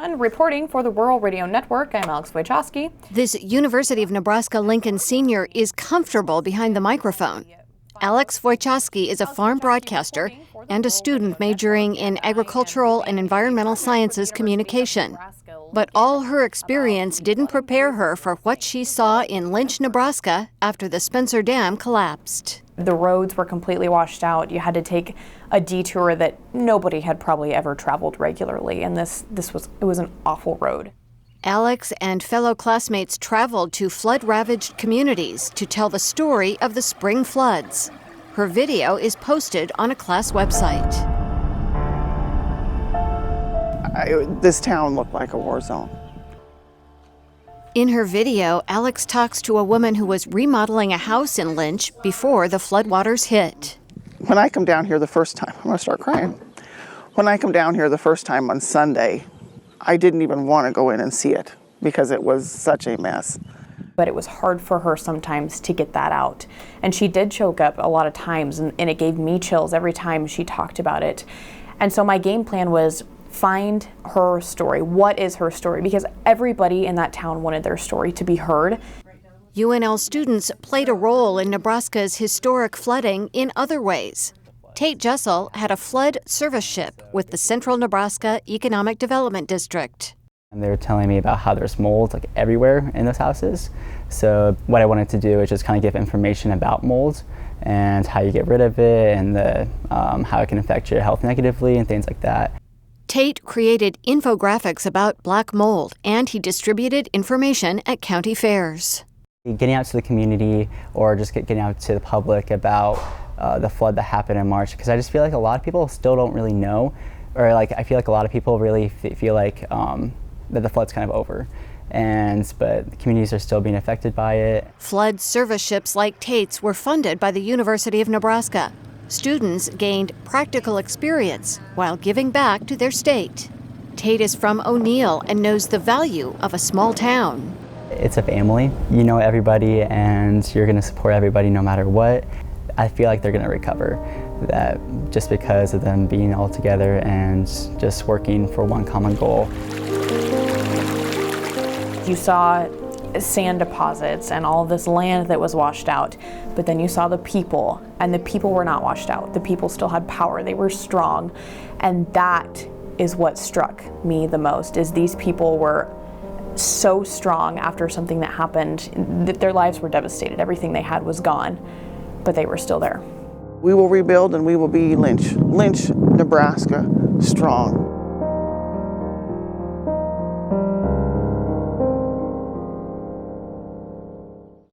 Reporting for the Rural Radio Network, I'm Alex Voichoskie. This University of Nebraska Lincoln senior is comfortable behind the microphone. Alex Voichoskie is a farm broadcaster and a student majoring in agricultural and environmental sciences communication. But all her experience didn't prepare her for what she saw in Lynch, Nebraska after the Spencer Dam collapsed. The roads were completely washed out. You had to take a detour that nobody had probably ever traveled regularly, and it was an awful road. Alex and fellow classmates traveled to flood-ravaged communities to tell the story of the spring floods. Her video is posted on a class website. This town looked like a war zone. In her video, Alex talks to a woman who was remodeling a house in Lynch before the floodwaters hit. When I come down here the first time, I'm going to start crying. When I come down here the first time on Sunday, I didn't even want to go in and see it because it was such a mess. But it was hard for her sometimes to get that out. And she did choke up a lot of times, and it gave me chills every time she talked about it. And so my game plan was find her story. What is her story? Because everybody in that town wanted their story to be heard. UNL students played a role in Nebraska's historic flooding in other ways. Tayte Jussel had a flood service ship with the Central Nebraska Economic Development District. And they were telling me about how there's mold like everywhere in those houses. So what I wanted to do is just kind of give information about mold and how you get rid of it and how it can affect your health negatively and things like that. Tayte created infographics about black mold, and he distributed information at county fairs. Getting out to the community or just getting out to the public about the flood that happened in March, because I just feel like a lot of people still don't really know, or like I feel like a lot of people really feel like that the flood's kind of over, but the communities are still being affected by it. Flood service ships like Tayte's were funded by the University of Nebraska. Students gained practical experience while giving back to their state. Tayte is from O'Neill and knows the value of a small town. It's a family. You know everybody and you're going to support everybody no matter what. I feel like they're going to recover that just because of them being all together and just working for one common goal. You saw sand deposits and all this land that was washed out, but then you saw the people, and the people were not washed out. The people still had power. They were strong, and that is what struck me the most, is these people were so strong after something that happened, that their lives were devastated. Everything they had was gone, but they were still there. We will rebuild and we will be Lynch, Nebraska, strong.